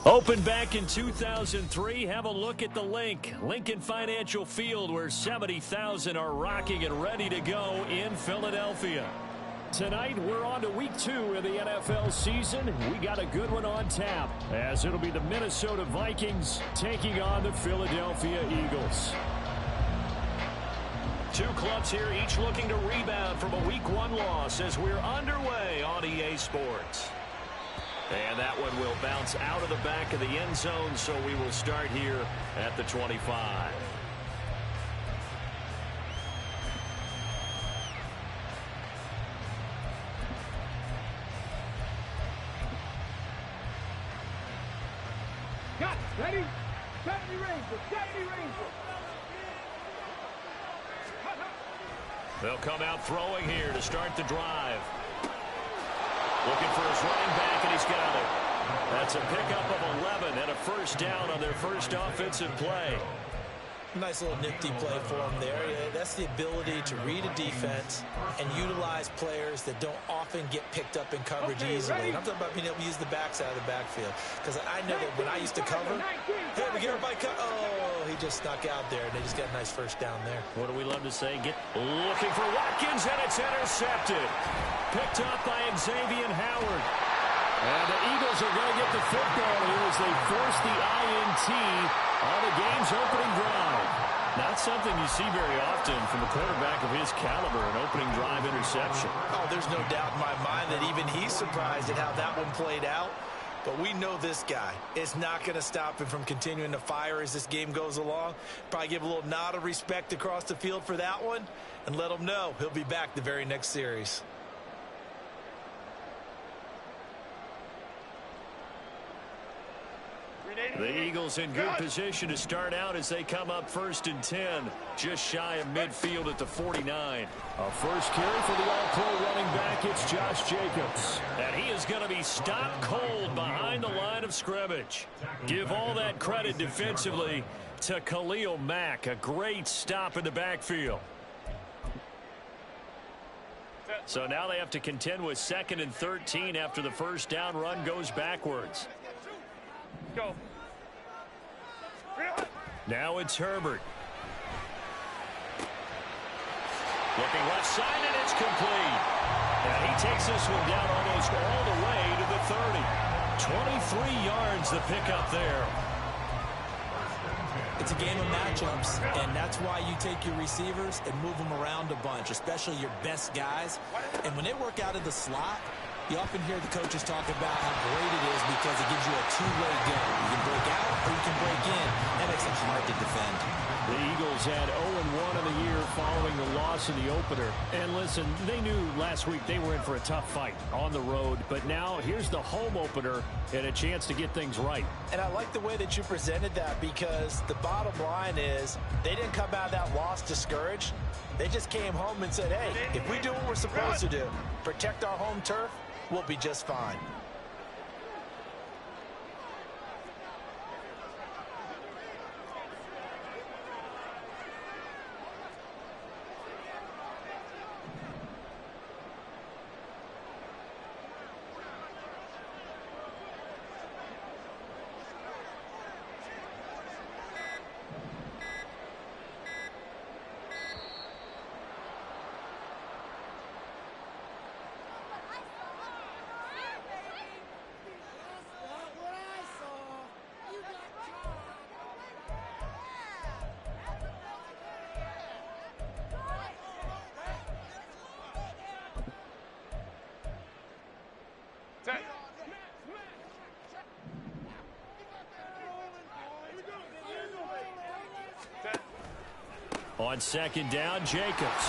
Opened back in 2003, have a look at the link. Lincoln Financial Field, where 70,000 are rocking and ready to go in Philadelphia. Tonight, we're on to week 2 of the NFL season. We got a good one on tap, as it'll be the Minnesota Vikings taking on the Philadelphia Eagles. Two clubs here, each looking to rebound from a Week 1 loss as we're underway on EA Sports. And that one will bounce out of the back of the end zone, so we will start here at the 25. Got it. Ready? Deputy Ranger. Deputy Ranger. They'll come out throwing here to start the drive. Looking for his running back, and he's got it. That's a pickup of 11 and a first down on their first offensive play. Nice little nifty play for him there. That's the ability to read a defense and utilize players that don't often get picked up in coverage easily. And I'm talking about being able to use the backside of the backfield. Because I know that when I used to cover, hey, we get everybody cut. Oh, he just snuck out there, and they just got a nice first down there. What do we love to say? Looking for Watkins, and it's intercepted. Picked up by Xavier Howard. And the Eagles are going to get the football here as they force the INT on the game's opening drive. Not something you see very often from a quarterback of his caliber, an opening drive interception. Oh, there's no doubt in my mind that even he's surprised at how that one played out. But we know this guy is not going to stop him from continuing to fire as this game goes along. Probably give a little nod of respect across the field for that one and let him know he'll be back the very next series. The Eagles in good position to start out as they come up 1st and 10, just shy of midfield at the 49. A first carry for the all-pro running back, it's Josh Jacobs. And he is going to be stopped cold behind the line of scrimmage. Give all that credit defensively to Khalil Mack, a great stop in the backfield. So now they have to contend with 2nd and 13 after the first down run goes backwards. Go. Now it's Herbert. Looking left side, and it's complete. And he takes this one down almost all the way to the 30. 23 yards the pickup there. It's a game of matchups, and that's why you take your receivers and move them around a bunch, especially your best guys. And when they work out of the slot, you often hear the coaches talk about how great it is because it gives you a two-way go. You can break out or you can break in. That makes it hard to defend. The Eagles had 0-1 in the year following the loss in the opener. And listen, they knew last week they were in for a tough fight on the road. But now here's the home opener and a chance to get things right. And I like the way that you presented that because the bottom line is they didn't come out of that loss discouraged. They just came home and said, hey, if we do what we're supposed to do, protect our home turf, we'll be just fine. On 2nd down, Jacobs.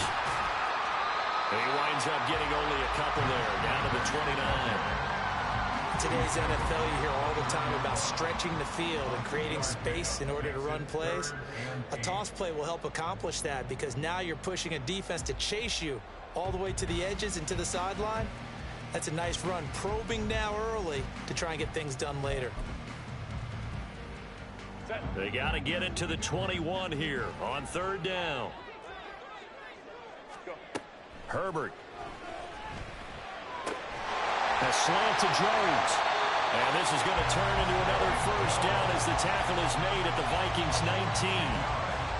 He winds up getting only a couple there, down to the 29. Today's NFL, you hear all the time about stretching the field and creating space in order to run plays. A toss play will help accomplish that because now you're pushing a defense to chase you all the way to the edges and to the sideline. That's a nice run, probing now early to try and get things done later. They got to get it to the 21 here on 3rd down. Herbert. A slant to Jones. And this is going to turn into another first down as the tackle is made at the Vikings 19.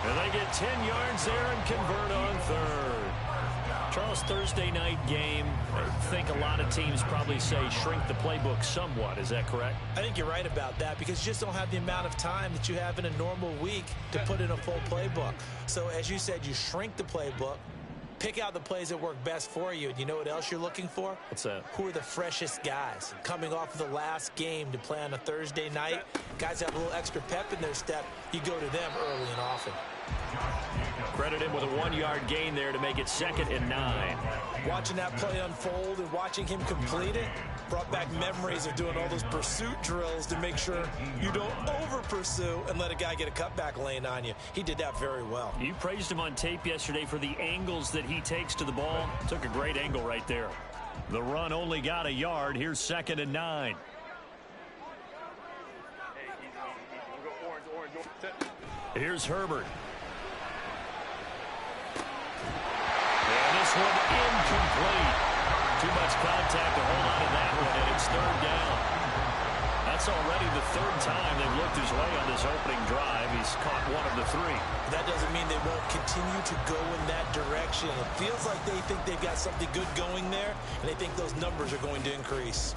And they get 10 yards there and convert on third. Charles, Thursday night game, I think a lot of teams probably say shrink the playbook somewhat. Is that correct? I think you're right about that because you just don't have the amount of time that you have in a normal week to put in a full playbook. So as you said, you shrink the playbook, pick out the plays that work best for you. And you know what else you're looking for? What's that? Who are the freshest guys coming off of the last game to play on a Thursday night? Guys have a little extra pep in their step. You go to them early and often. Credit him with a 1-yard gain there to make it 2nd and 9. Watching that play unfold and watching him complete it brought back memories of doing all those pursuit drills to make sure you don't over-pursue and let a guy get a cutback lane on you. He did that very well. You praised him on tape yesterday for the angles that he takes to the ball. Took a great angle right there. The run only got a yard. Here's 2nd and 9. Here's Herbert. And this one incomplete. Too much contact to hold on to that one, and it's 3rd down. That's already the 3rd time they've looked his way on this opening drive. He's caught 1 of the 3. That doesn't mean they won't continue to go in that direction. It feels like they think they've got something good going there, and they think those numbers are going to increase.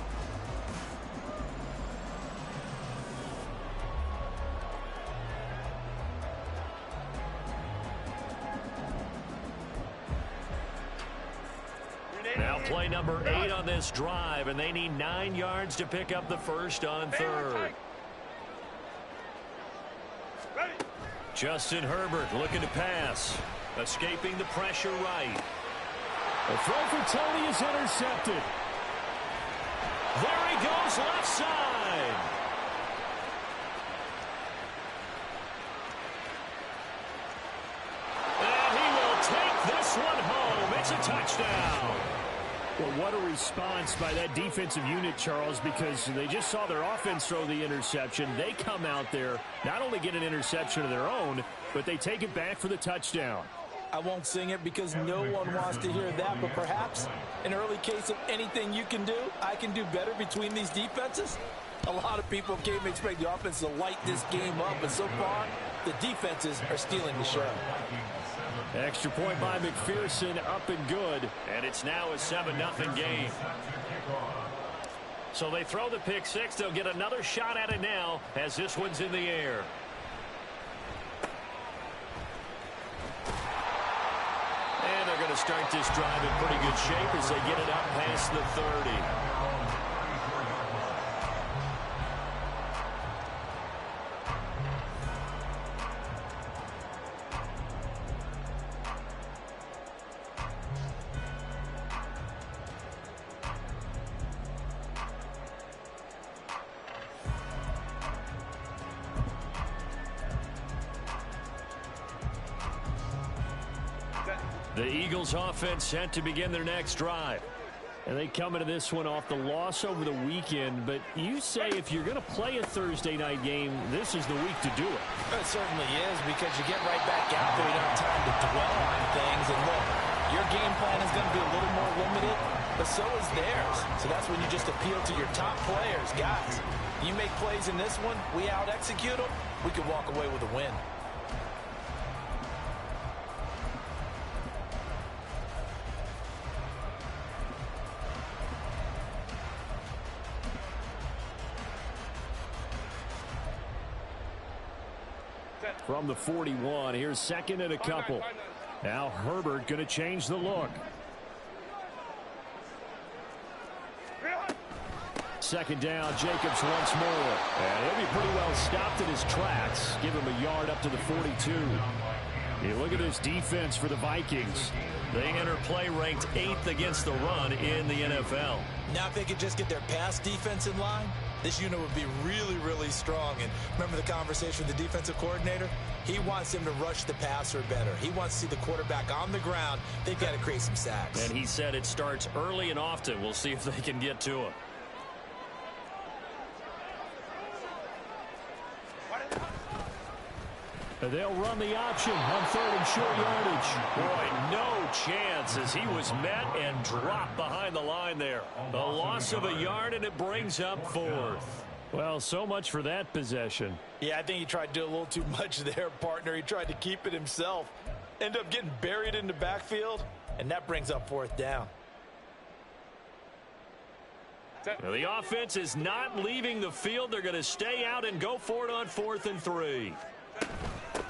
Now play number 8 on this drive, and they need 9 yards to pick up the first on 3rd. Justin Herbert looking to pass. Escaping the pressure right. The throw for Tony is intercepted. There he goes left side. And he will take this one home. It's a touchdown. Well, what a response by that defensive unit, Charles, because they just saw their offense throw the interception. They come out there, not only get an interception of their own, but they take it back for the touchdown. I won't sing it because no one wants to hear that, but perhaps an early case of anything you can do, I can do better between these defenses. A lot of people came expect the offense to light this game up, but so far, the defenses are stealing the show. Extra point by McPherson, up and good. And it's now a 7-0 game. So they throw the pick 6. They'll get another shot at it now as this one's in the air. And they're going to start this drive in pretty good shape as they get it up past the 30. The Eagles offense set to begin their next drive. And they come into this one off the loss over the weekend. But you say if you're going to play a Thursday night game, this is the week to do it. It certainly is, because you get right back out there. You don't have time to dwell on things. And look, your game plan is going to be a little more limited, but so is theirs. So that's when you just appeal to your top players. Guys, you make plays in this one, we out-execute them, we can walk away with a win. From the 41, here's 2nd and a couple. Now Herbert going to change the look. 2nd down, Jacobs once more. And he'll be pretty well stopped in his tracks. Give him a yard up to the 42. You look at this defense for the Vikings. They enter play ranked 8th against the run in the NFL. Now if they could just get their pass defense in line, this unit would be really, really strong. And remember the conversation with the defensive coordinator? He wants them to rush the passer better. He wants to see the quarterback on the ground. They've got to create some sacks. And he said it starts early and often. We'll see if they can get to him. They'll run the option on 3rd and short yardage. Boy, no chance as he was met and dropped behind the line there. A loss of a yard, and it brings up 4th. Well, so much for that possession. Yeah, I think he tried to do a little too much there, partner. He tried to keep it himself. End up getting buried in the backfield, and that brings up 4th down. Well, the offense is not leaving the field. They're going to stay out and go for it on 4th and 3.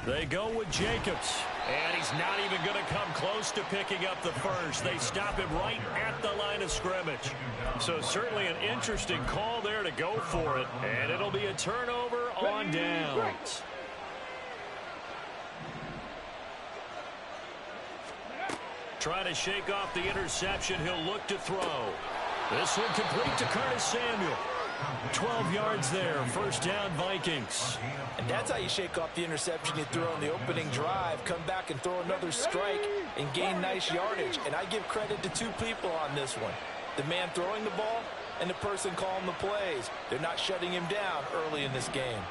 They go with Jacobs, and he's not even going to come close to picking up the first. They stop him right at the line of scrimmage. So certainly an interesting call there to go for it, and it'll be a turnover on downs. Trying to shake off the interception. He'll look to throw. This one complete to Curtis Samuel. 12 yards there. 1st down, Vikings. And that's how you shake off the interception you threw on the opening drive. Come back and throw another strike and gain nice yardage. And I give credit to 2 people on this one. The man throwing the ball and the person calling the plays. They're not shutting him down early in this game.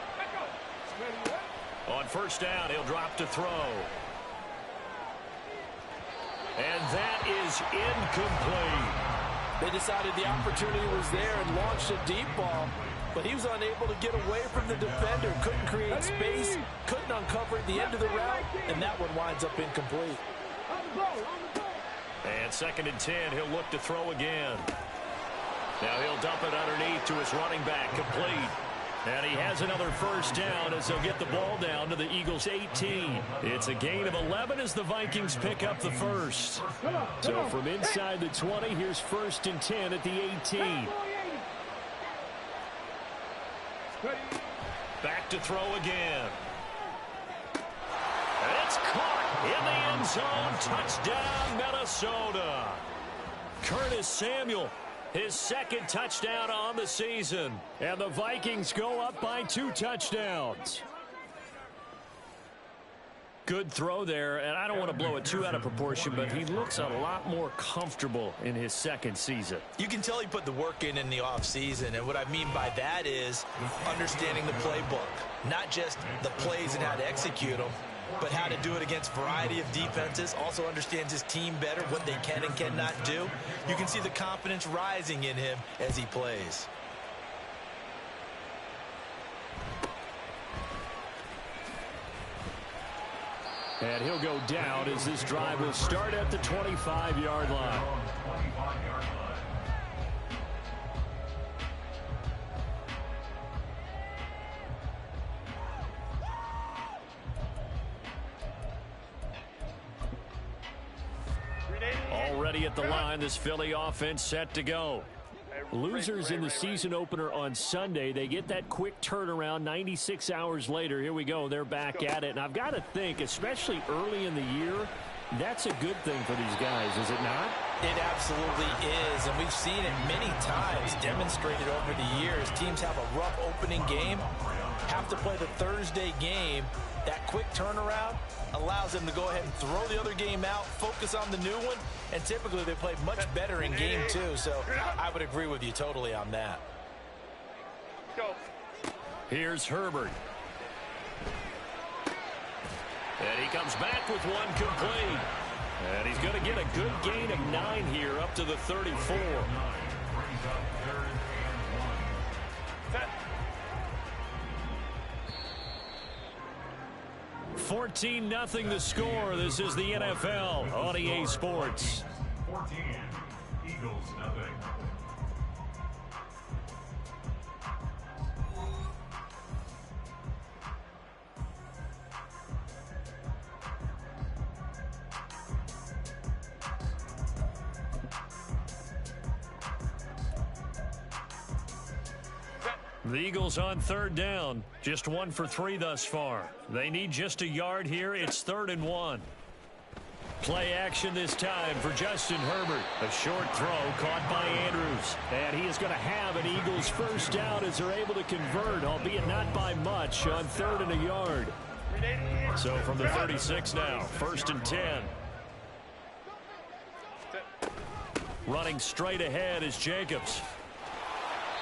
On 1st down, he'll drop to throw. And that is incomplete. They decided the opportunity was there and launched a deep ball, but he was unable to get away from the defender, couldn't create space, couldn't uncover at the end of the route, and that one winds up incomplete. And 2nd and 10, he'll look to throw again. Now he'll dump it underneath to his running back, complete. And he has another 1st down as they'll get the ball down to the Eagles' 18. It's a gain of 11 as the Vikings pick up the first. So from inside the 20, here's 1st and 10 at the 18. Back to throw again. And it's caught in the end zone. Touchdown, Minnesota. Curtis Samuel, his 2nd touchdown on the season. And the Vikings go up by 2 touchdowns. Good throw there, and I don't want to blow it too out of proportion, but he looks a lot more comfortable in his 2nd season. You can tell he put the work in the offseason, and what I mean by that is understanding the playbook. Not just the plays and how to execute them, but how to do it against a variety of defenses. Also understands his team better, what they can and cannot do. You can see the confidence rising in him as he plays. And he'll go down as this drive will start at the 25-yard line. Already at the line, this Philly offense set to go. Losers in the season opener on Sunday, they get that quick turnaround 96 hours later. Here we go. They're back at it. And I've got to think, especially early in the year, that's a good thing for these guys, is it not? It absolutely is, and we've seen it many times demonstrated over the years. Teams have a rough opening game, have to play the Thursday game. That quick turnaround allows them to go ahead and throw the other game out, focus on the new one, and typically they play much better in game 2. So I would agree with you totally on that. Here's Herbert. And he comes back with one complete. And he's going to get a good gain of 9 here up to the 34. 14-0 the score. This is the NFL on EA Sports. 14, Eagles nothing. The Eagles on 3rd down. Just 1 for 3 thus far. They need just a yard here. It's 3rd and 1. Play action this time for Justin Herbert. A short throw caught by Andrews. And he is going to have an Eagles first down as they're able to convert, albeit not by much, on 3rd and a yard. So from the 36 now, 1st and 10. Running straight ahead is Jacobs.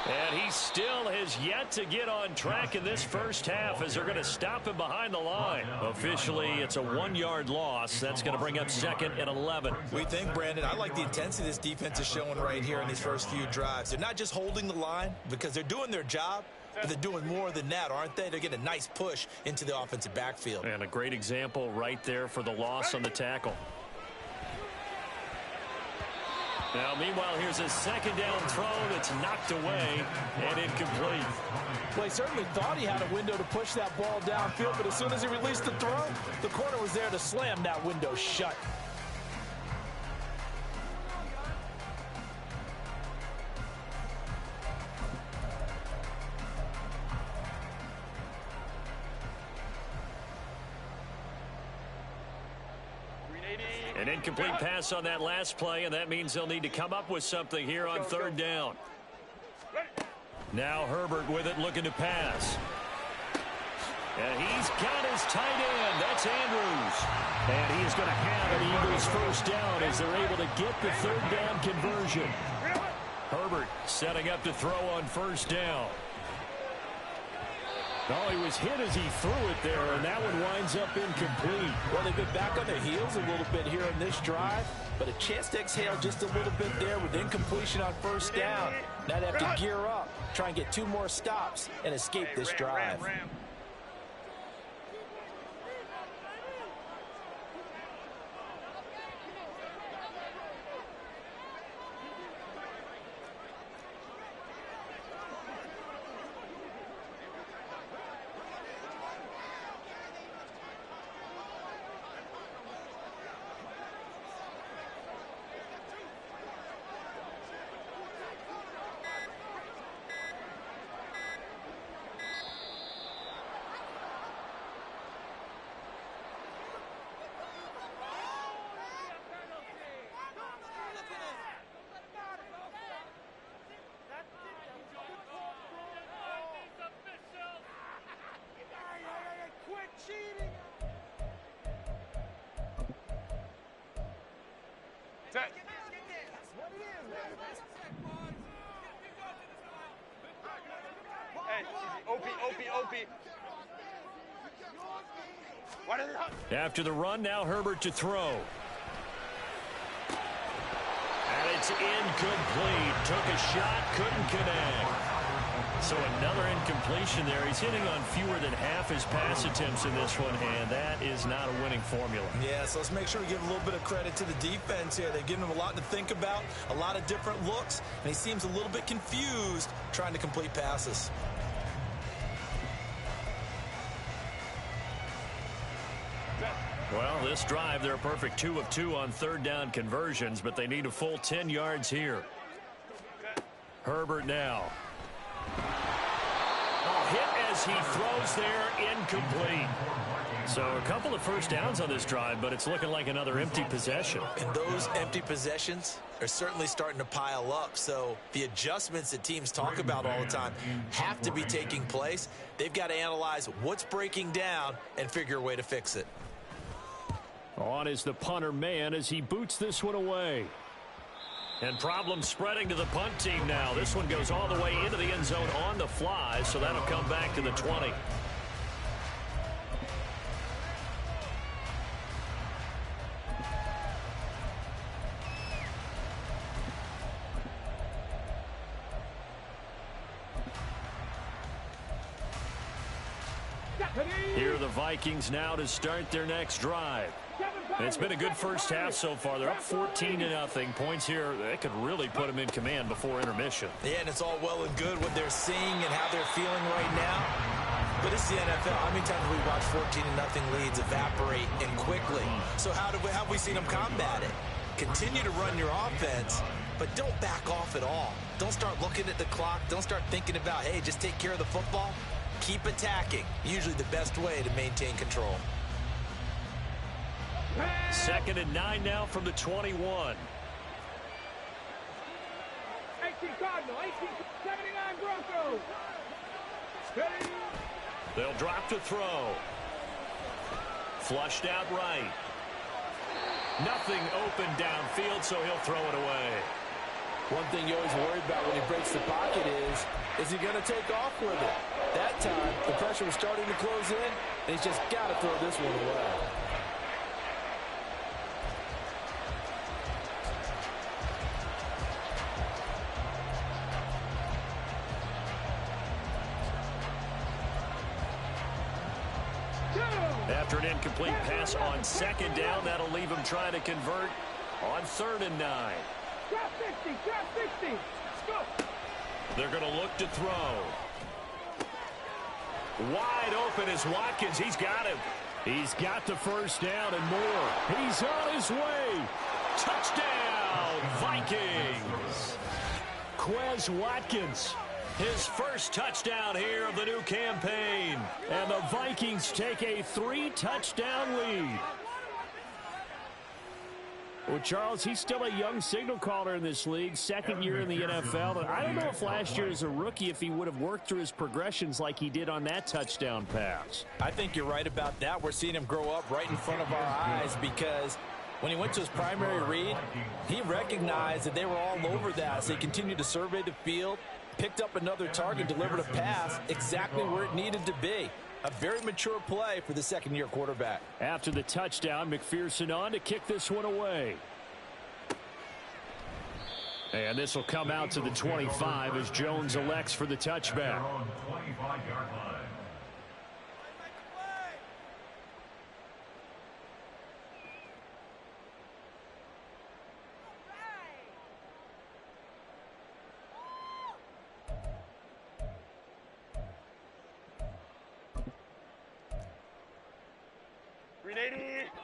And he still has yet to get on track in this first half as they're going to stop him behind the line. Officially, it's a 1-yard loss. That's going to bring up 2nd and 11. We think, Brandon, I like the intensity this defense is showing right here in these first few drives. They're not just holding the line because they're doing their job, but they're doing more than that, aren't they? They're getting a nice push into the offensive backfield. And a great example right there for the loss on the tackle. Now, meanwhile, here's a second down throw that's knocked away and incomplete. Well, he certainly thought he had a window to push that ball downfield, but as soon as he released the throw, the corner was there to slam that window shut. An incomplete pass on that last play, and that means they'll need to come up with something here on 3rd down. Now Herbert with it, looking to pass. And he's got his tight end. That's Andrews. And he is going to have an Eagles first down as they're able to get the 3rd down conversion. Herbert setting up to throw on 1st down. Oh, he was hit as he threw it there, and that one winds up incomplete. Well, they've been back on their heels a little bit here in this drive, but a chance to exhale just a little bit there with incompletion on 1st down. Now they have to gear up, try and get 2 more stops, and escape this drive. After the run, now Herbert to throw. And it's incomplete. Took a shot, couldn't connect. So another incompletion there. He's hitting on fewer than half his pass attempts in this one, and that is not a winning formula. Yeah, so let's make sure we give a little bit of credit to the defense here. They've given him a lot to think about, a lot of different looks, and he seems a little bit confused trying to complete passes. Well, this drive, they're a perfect 2 of 2 on 3rd down conversions, but they need a full 10 yards here. Herbert now. Hit as he throws there, incomplete. So a couple of first downs on this drive, but it's looking like another empty possession. And those empty possessions are certainly starting to pile up. So the adjustments that teams talk about all the time have to be taking place. They've got to analyze what's breaking down and figure a way to fix it. On is the punter man as he boots this one away. And problems spreading to the punt team now. This one goes all the way into the end zone on the fly, so that'll come back to the 20. Here are the Vikings now to start their next drive. It's been a good first half so far. They're up 14-0. Points here, that could really put them in command before intermission. Yeah, and it's all well and good what they're seeing and how they're feeling right now. But it's the NFL. How many times have we watched 14-0 leads evaporate and quickly? So how have we seen them combat it? Continue to run your offense, but don't back off at all. Don't start looking at the clock. Don't start thinking about, hey, just take care of the football. Keep attacking. Usually the best way to maintain control. 2nd and 9 now from the 21. 18 Cardinal, 79 Broncos. They'll drop to throw. Flushed out right. Nothing open downfield, so he'll throw it away. One thing you always worry about when he breaks the pocket is he going to take off with it? That time, the pressure was starting to close in, and he's just got to throw this one away. After an incomplete pass on second down, that'll leave him trying to convert on 3rd and 9. Drop 60, drop 60. Let's go. They're going to look to throw. Wide open is Watkins. He's got him. He's got the first down and more. He's on his way. Touchdown, Vikings. Quez Watkins. His first touchdown here of the new campaign. And the Vikings take a 3-touchdown lead. Well, Charles, he's still a young signal caller in this league, second year in the NFL. And I don't know if last year as a rookie, if he would have worked through his progressions like he did on that touchdown pass. I think you're right about that. We're seeing him grow up right in front of our eyes because when he went to his primary read, he recognized that they were all over that. So he continued to survey the field, picked up another target, delivered a pass exactly where it needed to be. A very mature play for the second-year quarterback. After the touchdown, McPherson on to kick this one away. And this will come out to the 25 as Jones elects for the touchback. On 25-yard line.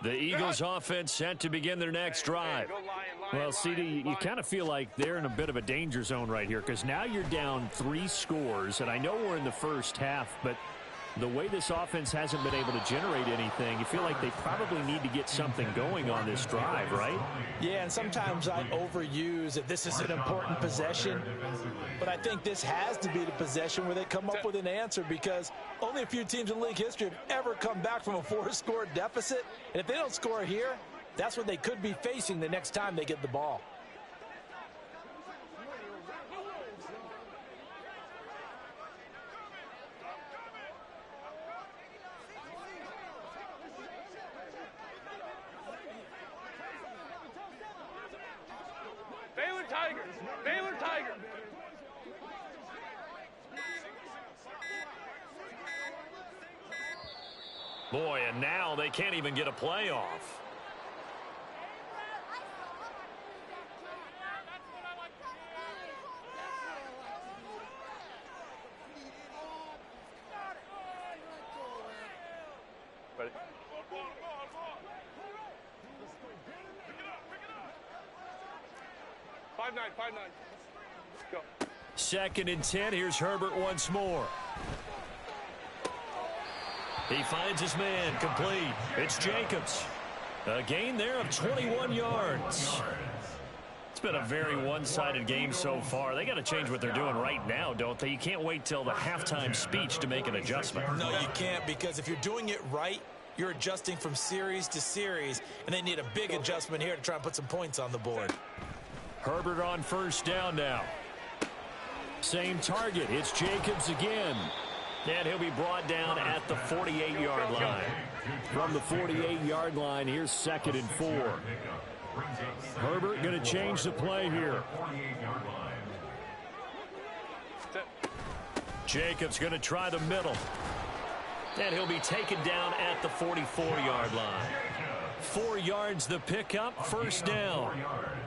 The Eagles offense set to begin their next drive. Well, CD, you kind of feel like they're in a bit of a danger zone right here because now you're down 3 scores, and I know we're in the first half, but the way this offense hasn't been able to generate anything, you feel like they probably need to get something going on this drive, right? Yeah, and sometimes I overuse that this is an important possession, but I think this has to be the possession where they come up with an answer because only a few teams in league history have ever come back from a 4-score deficit, and if they don't score here, that's what they could be facing the next time they get the ball. Baylor Tigers. Boy, and now they can't even get a play off. Ready? 5-9, 5-9. Go. 2nd and 10. Here's Herbert once more. He finds his man complete. It's Jacobs. A gain there of 21 yards. It's been a very one-sided game so far. They got to change what they're doing right now, don't they? You can't wait till the halftime speech to make an adjustment. No, you can't, because if you're doing it right, you're adjusting from series to series, and they need a big adjustment here to try and put some points on the board. Herbert on first down now. Same target. It's Jacobs again. And he'll be brought down at the 48-yard line. From the 48-yard line, here's 2nd and 4. Herbert going to change the play here. Jacobs going to try the middle. And he'll be taken down at the 44-yard line. 4 yards the pickup, first down.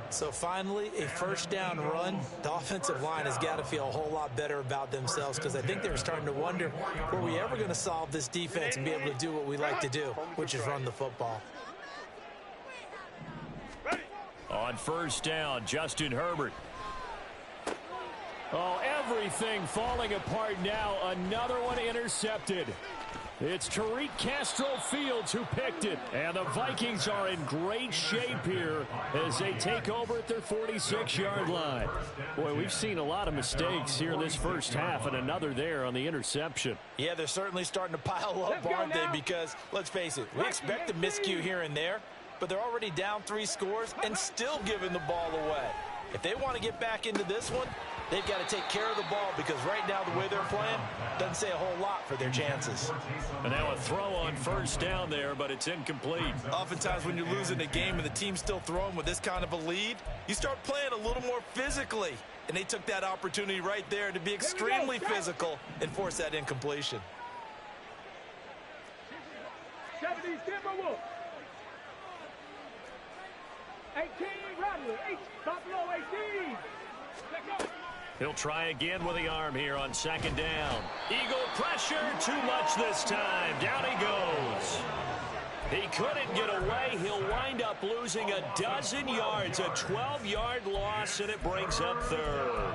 So finally, a first down run. The offensive line has got to feel a whole lot better about themselves because I think they were starting to wonder, were we ever going to solve this defense and be able to do what we like to do, which is run the football. On first down, Justin Herbert. Oh, everything falling apart now. Another one intercepted. It's Tariq Castro-Fields who picked it. And the Vikings are in great shape here as they take over at their 46-yard line. Boy, we've seen a lot of mistakes here in this first half, and another there on the interception. Yeah, they're certainly starting to pile up, aren't they? Because, let's face it, we expect a miscue here and there, but they're already down 3 scores and still giving the ball away. If they want to get back into this one, they've got to take care of the ball because right now the way they're playing doesn't say a whole lot for their chances. And now a throw on first down there, but it's incomplete. Oftentimes when you're losing a game and the team's still throwing with this kind of a lead, you start playing a little more physically. And they took that opportunity right there to be extremely physical and force that incompletion. 70, Timberwolves. 18, Rodley. 8, Buffalo 18. Let go. He'll try again with the arm here on second down. Eagle pressure, too much this time. Down he goes. He couldn't get away. He'll wind up losing a dozen yards, a 12-yard loss, and it brings up third.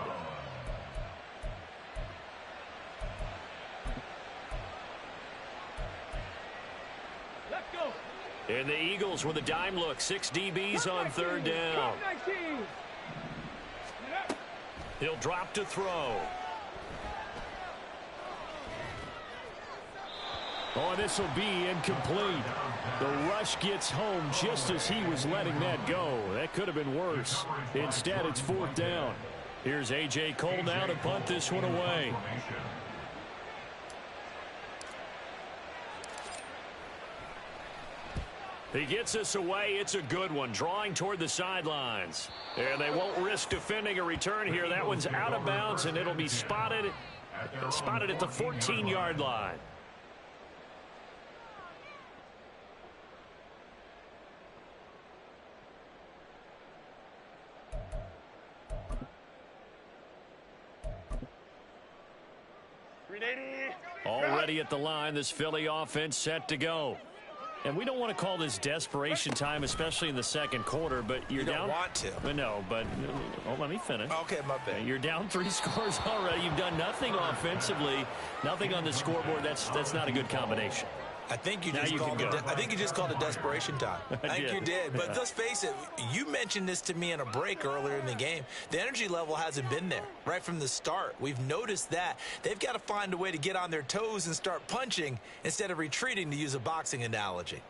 Let's go. And the Eagles with a dime look. 6 DBs on third down. 19. He'll drop to throw. Oh, this will be incomplete. The rush gets home just as he was letting that go. That could have been worse. Instead, it's fourth down. Here's A.J. Cole now to punt this one away. He gets us away. It's a good one. Drawing toward the sidelines. And they won't risk defending a return here. That one's out of bounds, and it'll be spotted at the 14-yard line. Already at the line, this Philly offense set to go. And we don't want to call this desperation time, especially in the second quarter, but you're down. You don't want to. No, but let me finish. Okay, my bad. You're down 3 scores already. You've done nothing offensively, nothing on the scoreboard. That's not a good combination. I think you just called it desperation time. I think you did. But let's face it, you mentioned this to me in a break earlier in the game. The energy level hasn't been there right from the start. We've noticed that. They've got to find a way to get on their toes and start punching instead of retreating, to use a boxing analogy.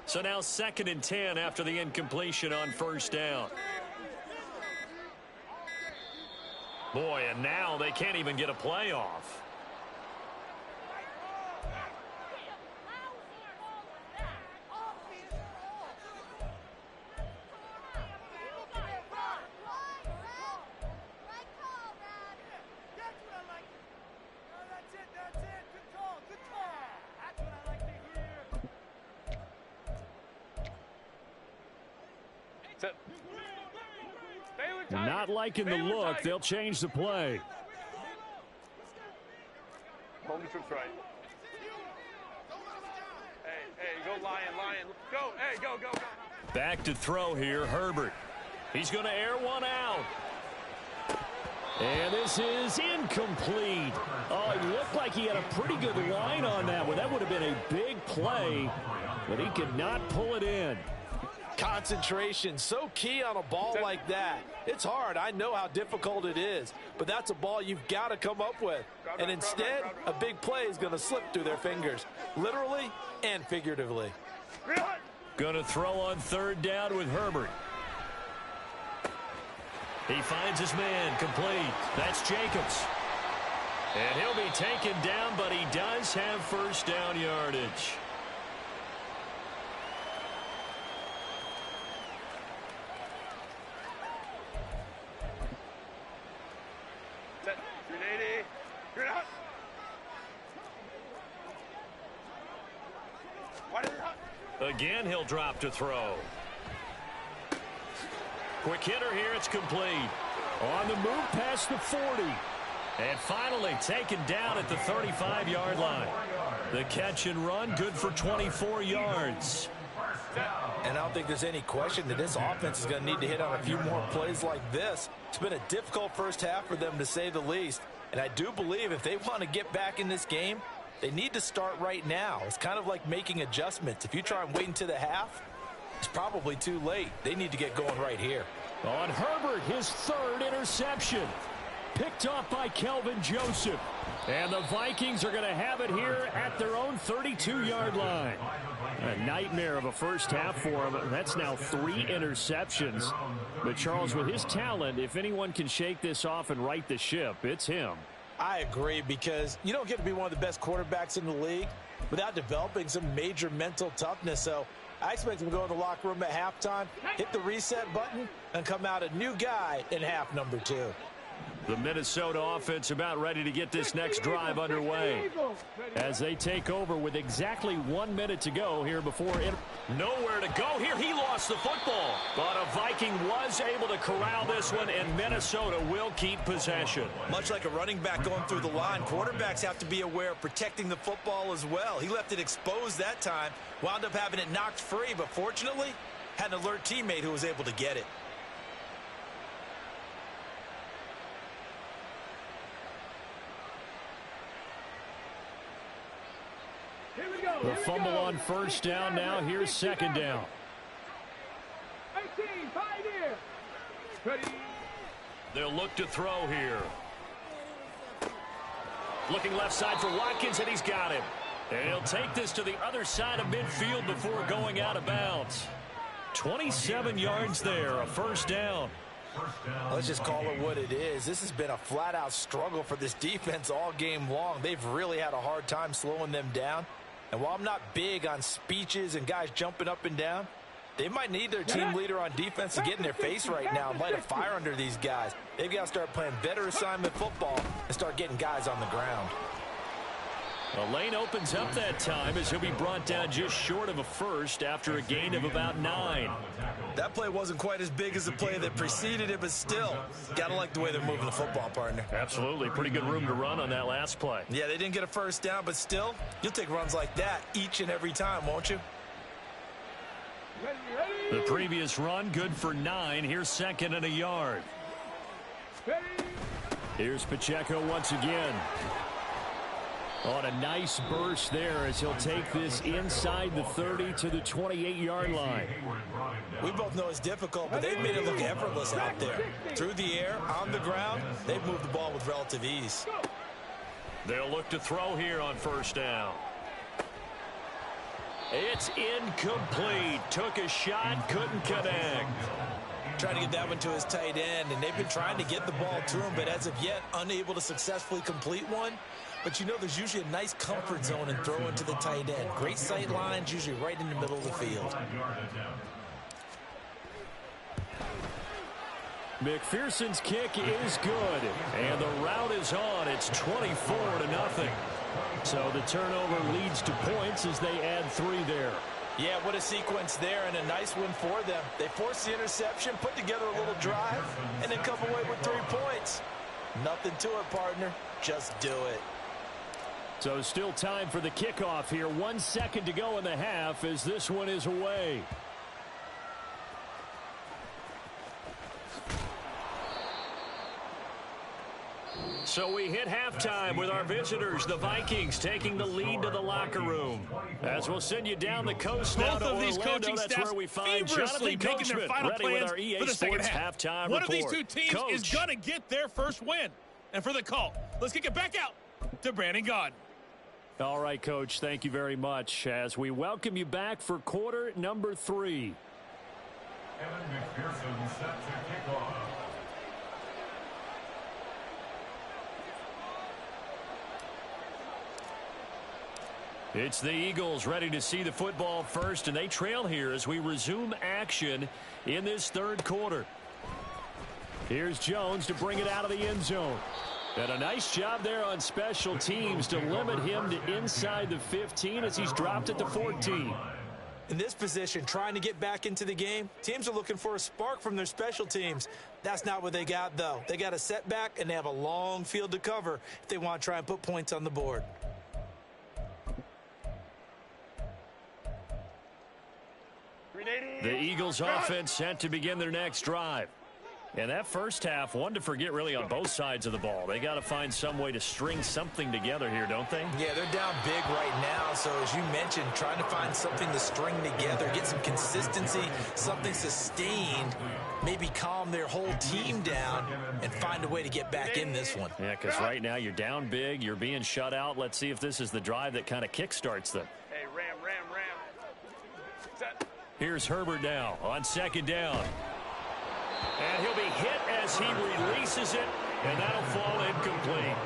So now 2nd and 10 after the incompletion on first down. Boy, and now they can't even get a play off. Not liking the look. They'll change the play. Hold the troops right. Hey, go Lion. Go, hey, go. Back to throw here, Herbert. He's going to air one out. And this is incomplete. Oh, it looked like he had a pretty good line on that one. That would have been a big play, but he could not pull it in. Concentration, so key on a ball like that. It's hard. I know how difficult it is, but that's a ball you've got to come up with. And instead, a big play is going to slip through their fingers, literally and figuratively. Going to throw on third down with Herbert. He finds his man, complete. That's Jacobs. And he'll be taken down, but he does have first down yardage. Again, he'll drop to throw. Quick hitter here, it's complete. On the move past the 40. And finally taken down at the 35-yard line. The catch and run, good for 24 yards. And I don't think there's any question that this offense is going to need to hit on a few more plays like this. It's been a difficult first half for them, to say the least. And I do believe if they want to get back in this game, they need to start right now. It's kind of like making adjustments. If you try and wait until the half, it's probably too late. They need to get going right here. On Herbert, his third interception. Picked off by Kelvin Joseph. And the Vikings are going to have it here at their own 32-yard line. A nightmare of a first half for him. That's now 3 interceptions. But Charles, with his talent, if anyone can shake this off and right the ship, it's him. I agree, because you don't get to be one of the best quarterbacks in the league without developing some major mental toughness. So I expect him to go in the locker room at halftime, hit the reset button, and come out a new guy in half number 2. The Minnesota offense about ready to get this next drive underway as they take over with exactly 1 minute to go here before it. Nowhere to go here. He lost the football. But a Viking was able to corral this one, and Minnesota will keep possession. Much like a running back going through the line, quarterbacks have to be aware of protecting the football as well. He left it exposed that time, wound up having it knocked free, but fortunately had an alert teammate who was able to get it. The fumble on first down now. Here's second down. 18, 5 here. Ready. They'll look to throw here. Looking left side for Watkins, and he's got him. And he'll take this to the other side of midfield before going out of bounds. 27 yards there, a first down. Let's just call it what it is. This has been a flat-out struggle for this defense all game long. They've really had a hard time slowing them down. And while I'm not big on speeches and guys jumping up and down, they might need their team leader on defense to get in their face right now and light a fire under these guys. They've got to start playing better assignment football and start getting guys on the ground. The lane opens up that time as he'll be brought down just short of a first after a gain of about 9. That play wasn't quite as big as the play that preceded it, but still, gotta like the way they're moving the football, partner. Absolutely. Pretty good room to run on that last play. Yeah, they didn't get a first down, but still, you'll take runs like that each and every time, won't you? The previous run, good for 9. Here's second and a yard. Here's Pacheco once again. On a nice burst there as he'll take this inside the 30 to the 28-yard line. We both know it's difficult, but they've made it look effortless out there. Through the air, on the ground, they've moved the ball with relative ease. They'll look to throw here on first down. It's incomplete. Took a shot, couldn't connect. Trying to get that one to his tight end, and they've been trying to get the ball to him, but as of yet, unable to successfully complete one. But you know there's usually a nice comfort zone in throwing to the tight end. Great sight lines, usually right in the middle of the field. McPherson's kick is good. And the route is on. It's 24-0. So the turnover leads to points as they add 3 there. Yeah, what a sequence there, and a nice win for them. They forced the interception, put together a little drive, and then come away with 3 points. Nothing to it, partner. Just do it. So still time for the kickoff here. 1 second to go in the half as this one is away. So we hit halftime with our visitors, the Vikings, taking the lead to the locker room. As we'll send you down the coast now to Both of these Orlando, coaching that's staffs where we find feverishly Jonathan making their Coachman, final ready with plans our EA for the second Sports half. halftime One report. of these two teams Coach. is going to get their first win. And for the call, let's kick it back out to Brandon Gaudin. All right, Coach, thank you very much as we welcome you back for quarter number 3. Kevin McPherson set to kick off. It's the Eagles ready to see the football first, and they trail here as we resume action in this third quarter. Here's Jones to bring it out of the end zone. And a nice job there on special teams to limit him to inside the 15 as he's dropped it to 14. In this position, trying to get back into the game, teams are looking for a spark from their special teams. That's not what they got, though. They got a setback, and they have a long field to cover if they want to try and put points on the board. The Eagles offense set to begin their next drive. And that first half, one to forget really on both sides of the ball. They got to find some way to string something together here, don't they? Yeah, they're down big right now. So as you mentioned, trying to find something to string together, get some consistency, something sustained, maybe calm their whole team down and find a way to get back in this one. Yeah, because right now you're down big, you're being shut out. Let's see if this is the drive that kind of kickstarts them. Hey, ram. Set. Here's Herbert now on second down. And he'll be hit as he releases it, and that'll fall incomplete.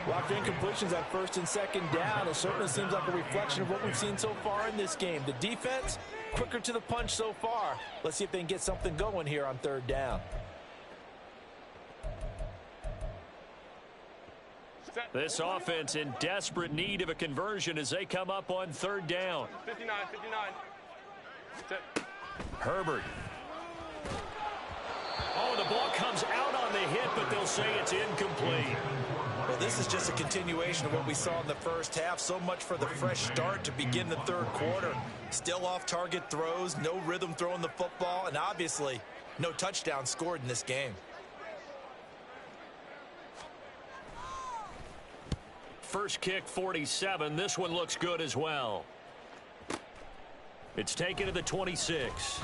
Well, after incompletions on first and second down, it certainly seems like a reflection of what we've seen so far in this game. The defense, quicker to the punch so far. Let's see if they can get something going here on third down. This offense in desperate need of a conversion as they come up on third down. 59. Set. Herbert. Oh, the ball comes out on the hit, but they'll say it's incomplete. Well, this is just a continuation of what we saw in the first half. So much for the fresh start to begin the third quarter. Still off-target throws, no rhythm throwing the football, and obviously no touchdown scored in this game. First kick, 47. This one looks good as well. It's taken to the 26.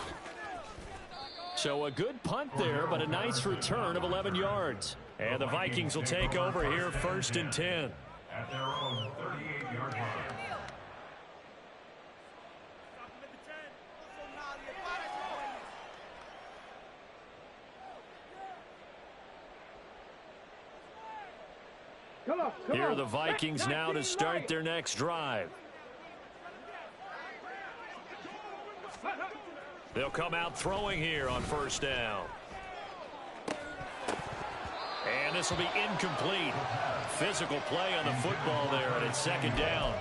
So a good punt there, but a nice return of 11 yards. And the Vikings will take over here first and 10. At their own 38-yard line. Here are the Vikings now to start their next drive. They'll come out throwing here on first down. And this will be incomplete. Physical play on the football there, and it's second down.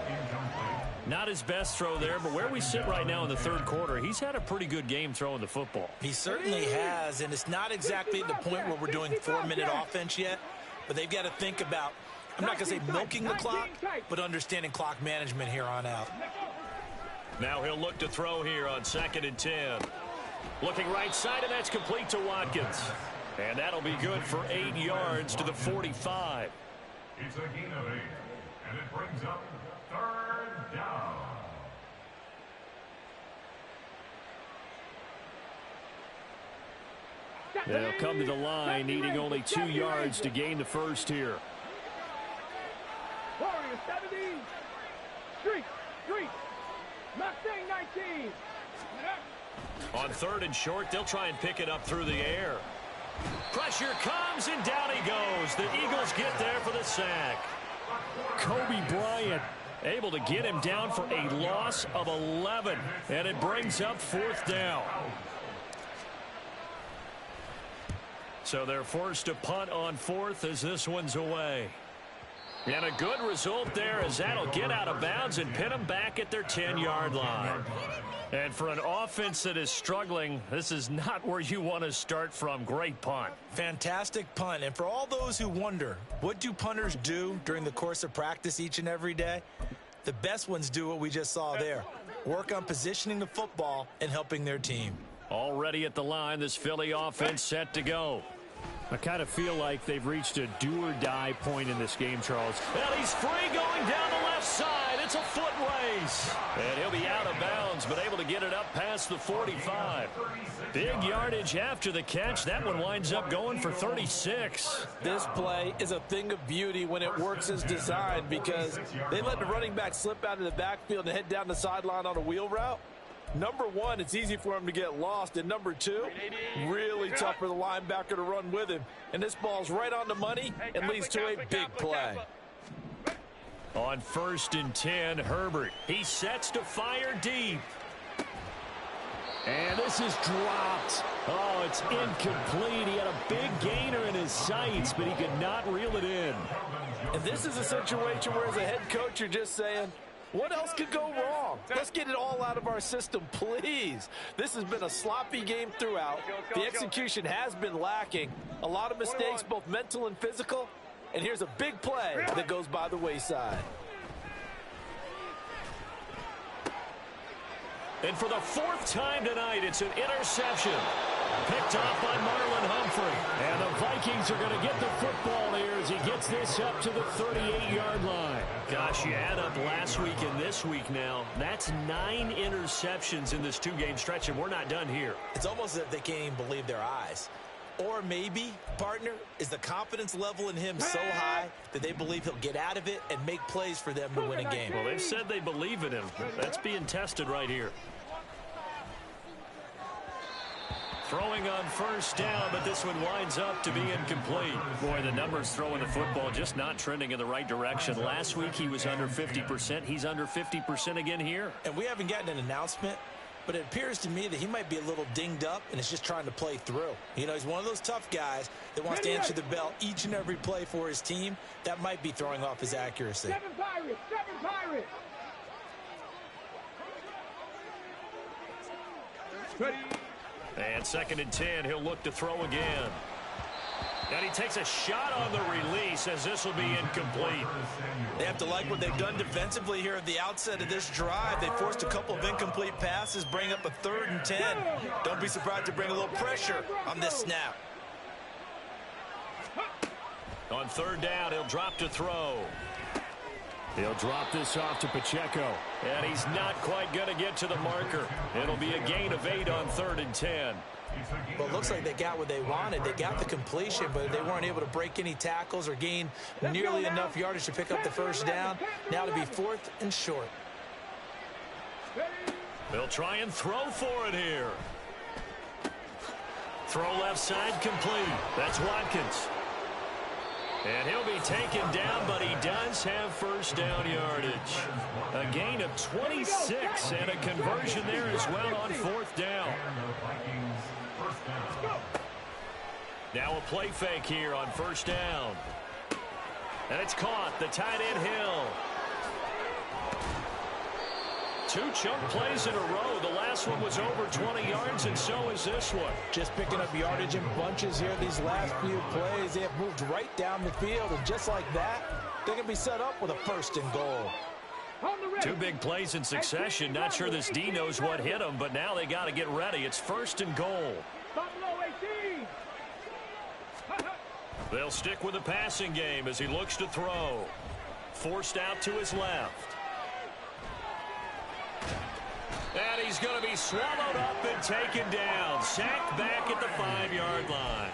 Not his best throw there, but where we sit right now in the third quarter, he's had a pretty good game throwing the football. He certainly has, and it's not exactly the point where we're doing 4-minute offense yet, but they've got to think about, I'm not going to say milking the clock, but understanding clock management here on out. Now he'll look to throw here on second and 10. Looking right side, and that's complete to Watkins. And that'll be good for 8 yards to the 45. It's a gain of 8, and it brings up third down. They'll come to the line, needing only 2 yards to gain the first here. Warriors 17. Street. Mustang 19. On third and short, they'll try and pick it up through the air. Pressure comes, and down he goes. The Eagles get there for the sack. Kobe Bryant able to get him down for a loss of 11, and it brings up fourth down. So they're forced to punt on fourth as this one's away. And a good result there as that'll get out of bounds and pin them back at their 10-yard line. And for an offense that is struggling, this is not where you want to start from. Great punt. Fantastic punt. And for all those who wonder, what do punters do during the course of practice each and every day? The best ones do what we just saw there. Work on positioning the football and helping their team. Already at the line, this Philly offense set to go. I kind of feel like they've reached a do-or-die point in this game, Charles. Well, he's free going down the left side. It's a foot race. And he'll be out of bounds, but able to get it up past the 45. Big yardage after the catch. That one winds up going for 36. This play is a thing of beauty when it works as designed because they let the running back slip out of the backfield and head down the sideline on a wheel route. Number one, it's easy for him to get lost. And number two, really tough for the linebacker to run with him. And this ball's right on the money and leads to a big play. On first and 10, Herbert. He sets to fire deep. And this is dropped. Oh, it's incomplete. He had a big gainer in his sights, but he could not reel it in. And this is a situation where as a head coach, you're just saying, what else could go wrong? Let's get it all out of our system, please. This has been a sloppy game throughout. The execution has been lacking. A lot of mistakes, both mental and physical. And here's a big play that goes by the wayside. And for the fourth time tonight, it's an interception. Picked off by Marlon Humphrey. And the Vikings are going to get the football here as he gets this up to the 38-yard line. Gosh, you add up last week and this week now. That's 9 interceptions in this 2-game stretch, and we're not done here. It's almost as if they can't even believe their eyes. Or maybe, partner, is the confidence level in him so high that they believe he'll get out of it and make plays for them to win a game. Well, they've said they believe in him. That's being tested right here. Throwing on first down, but this one winds up to be incomplete. Boy, the numbers throwing the football just not trending in the right direction. Last week he was under 50%. He's under 50% again here. And we haven't gotten an announcement, but it appears to me that he might be a little dinged up and is just trying to play through. You know, he's one of those tough guys that wants to answer the bell each and every play for his team. That might be throwing off his accuracy. 7 Pirates! 7 Pirates! Ready. And 2nd and 10, he'll look to throw again. And he takes a shot on the release as this will be incomplete. They have to like what they've done defensively here at the outset of this drive. They forced a couple of incomplete passes, bring up a 3rd and 10. Don't be surprised to bring a little pressure on this snap. On 3rd down, he'll drop to throw. He'll drop this off to Pacheco. And he's not quite going to get to the marker. It'll be a gain of 8 on 3rd and 10. Well, it looks like they got what they wanted. They got the completion, but they weren't able to break any tackles or gain nearly enough yardage to pick up the first down. Now to be 4th and short. They'll try and throw for it here. Throw left side complete. That's Watkins. And he'll be taken down, but he does have first down yardage. A gain of 26 and a conversion there as well on 4th down. Now a play fake here on first down. And it's caught. The tight end Hill. 2 chunk plays in a row. The last one was over 20 yards, and so is this one. Just picking up yardage in bunches here these last few plays. They have moved right down the field, and just like that, they can be set up with a 1st and goal. 2 big plays in succession. Not sure this D knows what hit him, but now they got to get ready. It's 1st and goal. They'll stick with the passing game as he looks to throw. Forced out to his left. And he's going to be swallowed up and taken down. Sacked back at the 5-yard line.